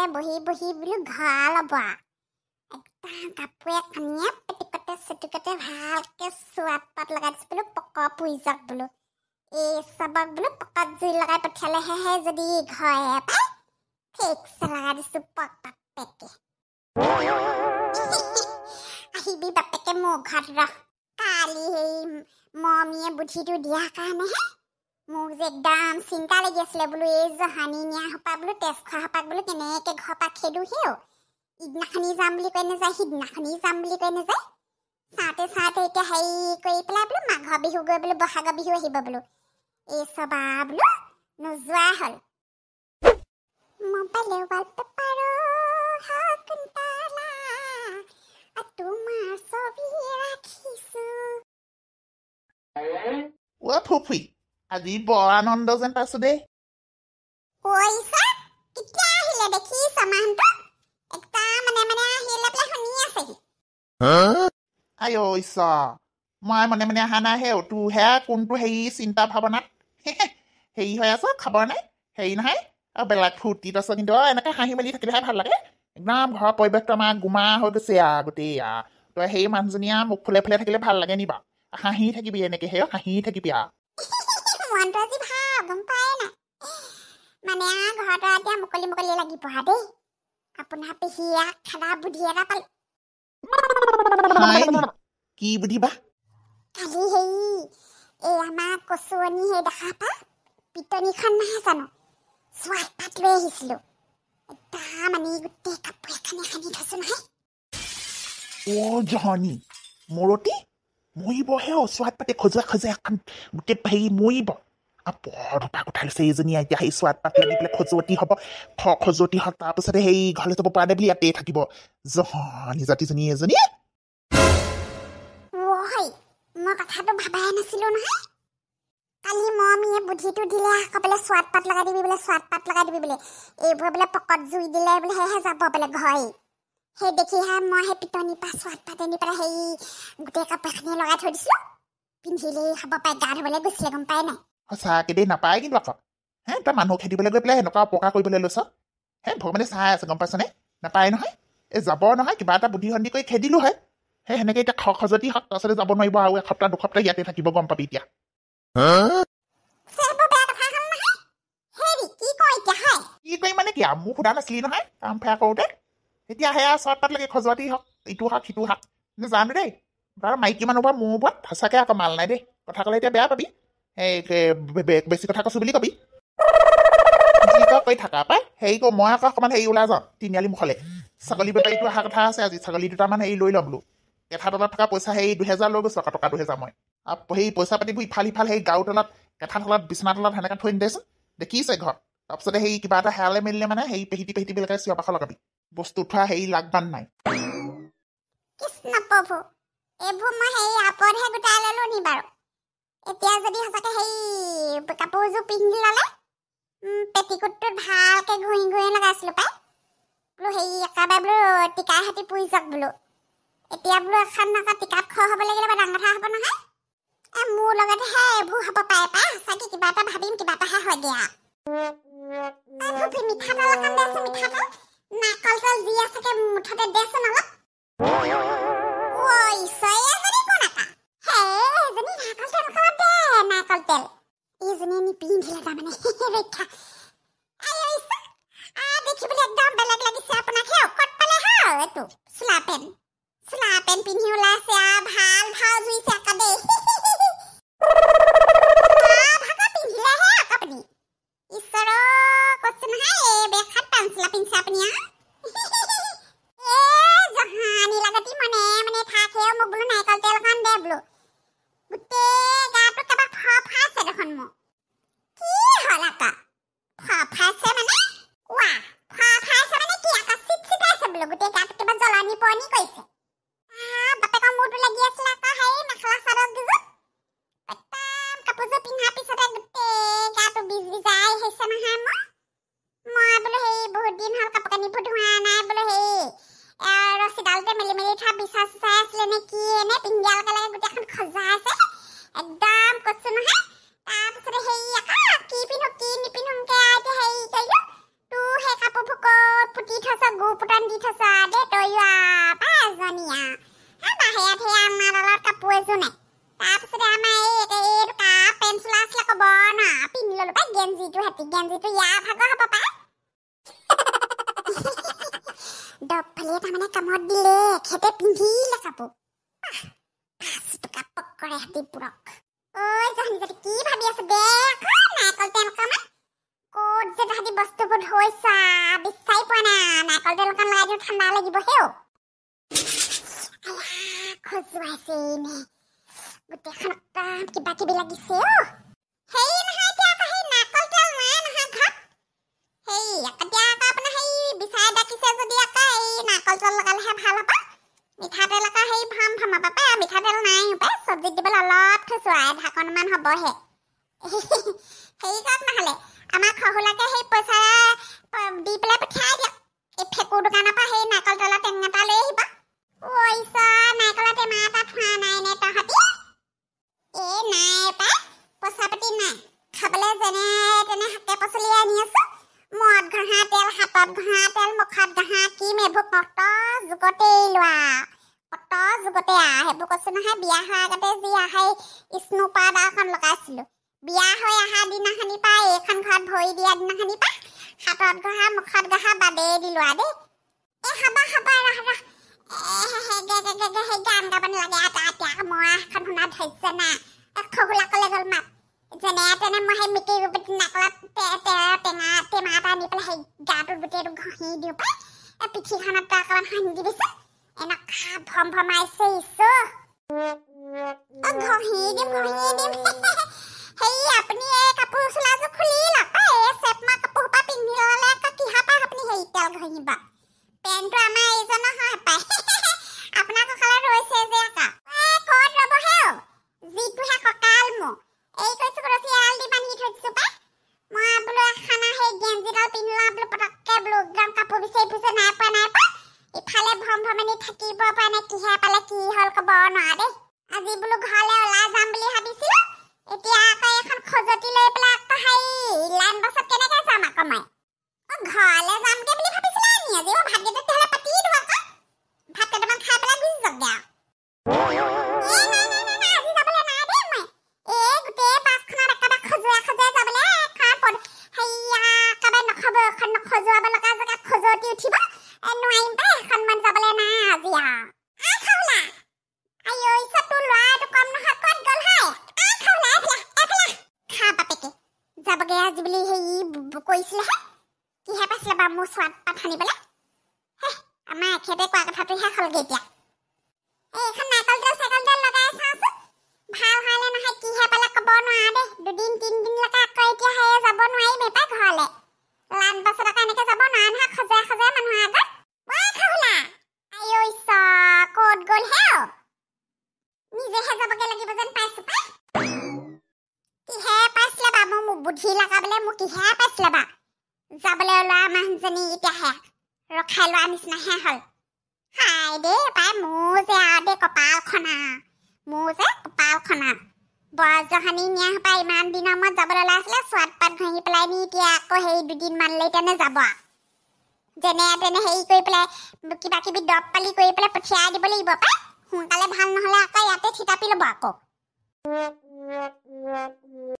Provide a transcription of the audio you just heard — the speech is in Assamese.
ঘৰতে বহি বহি বোলো ঘৰ ল'ব একদম কাপোৰে কানিয়ে পেটিকতে চেটিকতে ভালকে চোৱাত পাত লগাই দিছোঁ বোলো পক পুৰি যাওক বোলো এই চবক বোলো পকত জুই লগাই পঠিয়ালেহে যদি ঘৰে পায় ঠিকছে লগাই দিছোঁ পক বাপেকে আহিবি বাপেকে মোৰ ঘৰত ৰহ কালি সেই মমীয়ে বুদ্ধিটো দিয়াৰ কাৰণেহে মোক যে একদম চিন্তা লাগি আছিলে বোলো এই জহানি নিয়া সোপা বোলো তেজ খোৱা সোপাক বোলো কেনেকৈ ঘৰৰ পৰা খেদো সেও ইদিনাখনি যাম বুলি কৈ নাযায় সিদিনাখনি যাম বুলি কৈ নাযায় চাওঁতে চাওঁতে এতিয়া হেৰি কৰি পেলাই বোলো মাঘৰ বিহু গৈ বোলো বহাগৰ বিহু আহিব বোলো এই চবা বোলো নোযোৱাই হ'ল মোবাইলে ৱালপেপাৰৰ কুন্তলা তোমাৰ ছবি ৰাখিছোঁ ফুফি আজি বৰ আনন্দ যেন পাইছো দেই পইচা কেতিয়া আহিলে দেখিছ মাহটো একদম মানে আহিলে পেলাই শুনি আছেহি আই ঈশ্বৰ মই মনে অহা নাই হে তোৰহে কোনটো হেৰি চিন্তা ভাৱনাত হেৰি হৈ আছ খবৰ নাই হেৰি নহয় আৰু বেলেগ ফূৰ্তিত আছ কিন্তু এনেকৈ হাঁহি মেলি থাকিলেহে ভাল লাগে একদম ঘৰৰ পৰিৱেশটো আমাৰ গোমা হৈ গৈছে গোটেই তই সেই মানুহজনীয়া মুখ ফুলে ফুলে থাকিলে ভাল লাগে নি বাৰু হাঁহি থাকিবি এনেকৈ সেই হাঁহি থাকিবি মনটো আজি ভাল গম পায় নাই মানে ঘৰতো এতিয়া মুকলি মুকলি লাগি পঢ়া দেই আপোনাৰ পেহীয়া খানা বুদ্ধি এটা পালো কি বুদ্ধি বা কালি হেৰি এই আমাৰ কচুৱনী সেই দেখা পা পিটনিখন নাহে জানো চোৱাত পাত লৈ আহিছিলো একদম মানে গোটেই কাপোৰ এখানি খানি থৈছো নহয় জহনী মৰতি মৰিবহে চোৱাত পাতে খজুৱাই এখন গোটেই হেৰি মৰিব বৰ ধোপা কথা লৈছে এইজনী এতিয়া সেই চোৱাত পাত লাগি পেলাই খজুৱতী হ'ব খজুৱতী হওক তাৰপিছতে সেই ঘৰলৈ যাব পৰা নাই বুলি ইয়াতে থাকিব জহনী জাতিজনী এজনী মই কথাটো ভাবাই নাছিলো নহয় কালি মমীয়ে বুদ্ধিটো দিলে আকৌ বোলে চোৱাত পাত লগাই দিবি বোলে চোৱাত পাত লগাই দিবি বোলে এইবোৰ বোলে পকত জুই দিলে বোলে সেয়েহে যাব বোলে ঘৰে সেই দেখিহে মই সেই পিটনিৰ পৰা চোৱাত পাত আনি পেলাই সেই গোটেই কাপোৰ এখনি লগাই থৈ দিছিলো পিন্ধিলেই হ'ব পাই গা ধুবলৈ গৈছিলে গম পাই নাই সঁচাকৈ দেই নাপায় কিন্তু আকৌ তই মানুহ খেদিবলৈ গৈ পেলাই এনেকুৱা অপকাৰ কৰিবলৈ লৈছ ভগৱানে চাই আছে গম পাইছনে নাপায় নহয় এই যাব নহয় কিবা এটা বুদ্ধি সন্ধি কৰি খেদিলো হয় সেই সেনেকৈ এতিয়া খজতি হওক তাৰপিছতে যাব নোৱাৰিব আৰু এসপ্তাহ দুসপ্তাহ ইয়াতে থাকিব গম পাবি এতিয়া কি কৰিম মানে কি মোক সোধা নাছিলি নহয় কাম ফেয়া কৰোঁতে এতিয়া সেয়া চৰ্ট পাত লাগে খজুৱতী হওক ইটো হওক সিটো হওক জানো দেই বাৰু মাইকী মানুহ পৰা মোৰ ওপৰত সঁচাকৈ আকৌ মাল নাই দেই কথা ক'লে এতিয়া বেয়া পাবি এই বেছি কথা কৈছো বুলি কবি যি কৈ থাকা পাই হেৰি কৰো মই আকৌ অকণমান হেৰি ওলাই যাওঁ তিনিআলি মুখলে ছাগলী বেপাৰীটো অহা কথা আছে আজি ছাগলী দুটামান হেৰি লৈ ল'ম বোলো কেঠা তলত থকা পইচা সেই 2000 লৈ গৈছোঁ টকা 2000 মই সেই পইচা পাতিবোৰ ইফাল সিফাল সেই গাঁও তলত কেঠা তলত বিচনা তলত সেনেকৈ থৈ নিদেচোন দেখিছে ঘৰত তাৰপিছতে সেই কিবা এটা হেৰালে মেলিলে মানে সেই পেহিটি বিলাকে চিঞৰ বাখৰ লগাবি বস্তু উঠোৱা হেৰি লাগবান নাই কৃষ্ণ প্ৰভু এইবোৰ মই সেই আপদহে গোটাই ল'লো নি বাৰু এতিয়া যদি সঁচাকে সেই কাপোৰযোৰ পিন্ধি ল'লে পেটিকোটটোত ভালকে ঘূৰি লগাইছিলো পাই বোলো হেৰি একেবাৰে বোলো টিকাই হাতি পুৰি যাওক বোলো এতিয়া বোলো এখন আকৌ টিকাত খোৱা হ'ব লাগিলে বা ডাঙৰ কথা হ'ব নহয় মোৰ লগতহে এইবোৰ হ'ব পাৰে পাই সঁচাকে কিবা এটা ভাবিম কিবা এটাহে হয় দিয়া মিঠাতেল অকণ দেচোন মিঠাতেল নাৰিকল তেল যি আছে মুঠতে দেচোন অলপ নাৰিকল তেল এইজনী নি পিন্ধিলে তাৰমানে ৰক্ষা দেখিবলৈ একদম বেলেগ লাগিছে আপোনাক হে ক'ত পালে হে এইটো চোলা পেন পিন্ধি ওলাইছে ভাল ভাও জুইছে আকৌ দেই ভাগা পিন্ধিলে হে আকৌ আপুনি ঈশ্বৰ কৈছে নহয় এই বেখাত পাঞ্চলা পিন্ধিছে আপুনি জহানি লাগতি মনে থাকেও মোক বোলো নাৰিকল তেল অকণ দে বোলো গোটেই গাটো কিবা ফাইছে দেখোন মোক কি হ'ল আকৌ ফাইছে মানে ফাইছে মানে কি আকৌ চিটাইছে বোলো গোটেই গাটো কিবা জ্বলনি পৰণি কৰিছে বাপেকৰ মূৰটো লাগি আছিলে আকৌ হেৰি মেখেলা চাদৰ দুযোৰ একদম কাপোৰযোৰ পিন্ধাৰ পিছতে গোটেই গাটো বিজাই আহিছে নহয় মই বোলো সেই বহুত দিন হ'ল কাপোৰ কানিবোৰ ধোৱা নাই বোলো সেই ৰছীডালতে মেলি থোৱা বিচা চিচাই আছিলে নে কি এনে পিন্ধিয়ালকে লাগে গোটেইখন খজা আছে একদম কৈছো নহয় তাৰপিছতে সেই আকৌ কি পিন্ধো কি নিপিন্ধোকে এতিয়া হেৰি কৰিলো তোৰ সেই কাপোৰ ভোকত ফুটি এযোৰ নাই তাৰপিছতে আমাৰ এই পেঞ্চিল আছিলে ক'ব না পিন্ধি ল'লো পাই গেঞ্জিটো ইয়াৰ ভাগৰ হ'ব পাই ডবফালে তাৰমানে কামত দিলে খেতে পিন্ধিলে কাপোৰ 5 টকা পকৰে হাতীপুৰক ঐ জানি যদি কি ভাবি আছে দেখ নাৰিকল তেল অকণমান ক'ত যে তাহাঁতি বস্তুবোৰ থৈছা বিচাৰি পোৱা নাই নাৰিকল তেল অকণ লগাই দিওঁ ঠাণ্ডা লাগিব হেও খজুৱাইছে নে গোটেইখন কিবা কিবি লাগিছে সেই নহয় এতিয়া আকৌ সেই নাৰিকল তেল নাই নহয় ঘৰত সেই এতিয়া আকৌ আপোনাৰ সেই বিচাৰি ডাকিছে যদি আকৌ এই নাৰিকল তেল লগালেহে ভাল হ'ব মিঠাতেল আকৌ সেই ভাম পাপা মিঠাতেল নাই পাই চব্জিত দিবলৈ অলপ থৈছোঁ ঢাকনমান হ'বহে সেই কওক নহ'লে আমাক শহুলাকে সেই পইচা দি পেলাই পঠিয়াই দিয়ক এই ফেকুৰ দোকানৰ পৰা সেই নাৰিকল তেলৰ টেঙা এটা লৈ আহিব নাৰিকলৰ টেমা এটা থোৱা নাই নে তহঁতি নাই পাই পইচা পাতি নাই খাবলৈ যেনে তেনে শাকে পাচলি আনি আছো মূৰত ঘঁহা তেল হাতত ঘঁহা তেল মুখত ঘঁহা কিম এইবোৰ কত যুগতেই লোৱা কত যুগতে সেইবোৰ কৈছো নহয় বিয়া হোৱাৰ আগতে যি আহে স্নো পাউডাৰ এখন লগাইছিলো বিয়া হৈ অহা দিনাখনি পৰা এইখন ঘৰত ভৰি দিয়া দিনাখনি পৰা হাতত ঘঁহা মুখত ঘঁহা বাদেই দিলো দেই হ'ব সেই গান গাব নালাগে এতিয়া মই এখন শুনা ধৰিছে না খহুলা কলে গ'ল মাত যেনে তেনে মই সেই মিকি নাকলত টেঙা টেমা এটা দি পেলাই সেই গাটোত গোটেইটো ঘঁহি দিওঁ পাই পিঠিখনত অকণমান সানি দিবিচোন এনেকুৱা ভম ভমাইছে ইছো ঘঁহি দিম সেই আপুনি এই কাপোৰ চোলাযোৰ খুলি লওক এই চেপমা কাপোৰ সোপা পিন্ধি ল'লে কিহৰ পৰা আপুনি সেই তেল ঘঁহিব পেণ্টটো আমাৰ এইজনৰ হয় পাই আপোনাৰ কঁকালত ৰৈছে যে আকৌ ক'ত ৰ'ব হেও যিটোহে কঁকাল মোৰ এই কৈছোঁ ৰছী এৰাল দি বান্ধি থৈ দিছোঁ পাই মই বোলো খানা সেই গেঞ্জিডাল পিন্ধি লওঁ বোলো পটককৈ বোলো একদম কাপোৰ বিচাৰি ফুৰিছে নাই পোৱা ইফালে ভম ভমনি থাকিব পৰা নাই কিহে পালে কি হ'ল ক'ব নোৱাৰা দেই আজি বোলো ঘৰলৈ ওলাই যাম বুলি ভাবিছিলোঁ এতিয়া আকৌ এখন খজতি লৈ পেলাই আকৌ সেই লাইন বাছত কেনেকৈ যাম আকৌ মই ঘৰলৈ যামগৈ বুলি ভাবিছিলা নি আজি ভাতকেইটা তেতিয়াহ'লে পাতি দিওঁ আকৌ ভাত কেইটামান খাই পেলাই গুচি যাওঁগৈ আজি যাবলৈ নাই দেই মই এই গোটেই বাছখনত একেবাৰে খজুৱাই যাবলৈ সেয়া একেবাৰে নখজুৱাব লগা জেগাত খজুৱতি উঠিব নোৱাৰিম পাই এখনমান যাবলৈ নাই আজি খাওলা আইঐ চতু ল'ৰাটো কম নহয় ক'ত গ'ল হয় খাওলা এফালে খা বাপেকে যাবগৈ আজি বুলি হেৰি কৈছিলেহে কিহে পাইছিলে বাৰু মোৰ চোৱাত পাত সানিবলৈ আমাৰ এখেতে কোৱা কথাটোহে হ'লগৈ এতিয়া এইখন নাৰিকল তেল লগাই চাওঁচোন ভাল হয়নে নহয় কিহে পালে ক'ব নোৱাৰা দেই 2 দিন 3 দিনলৈকে আকৌ এতিয়া সেয়ে যাব নোৱাৰিম পাই ঘৰলৈ লান বাছত আকৌ এনেকৈ যাব নোৱাৰা নহয় খজুৱাই মানুহৰ আগত খাওলা আইঐ ক'ত গ'ল হেও নিজেহে যাবগৈ লাগিব যেন পাইছোঁ পাই কিহে পাইছিলে বা মোৰ বুদ্ধি লগাবলৈ মোক কিহে পাইছিলে বা যাবলৈ ওলোৱা মানুহজনী এতিয়াহে ৰখাই লোৱা নিচিনাহে হ'ল হাই দেই পাই মোৰ যে দে কপালখনা বৰজহানি নিয়া পাই ইমান দিনৰ মূৰত যাবলৈ ওলাইছিলে চোৱাত পাত ঘঁহি পেলাই নি এতিয়া আকৌ সেই 2 দিন মানলৈ তেনে যাব যেনে তেনে হেৰি কৰি পেলাই কিবা কিবি দৰৱ পালি কৰি পেলাই পঠিয়াই দিব লাগিব পাই সোনকালে ভাল নহ'লে আকৌ ইয়াতে থিতাপি ল'ব আকৌ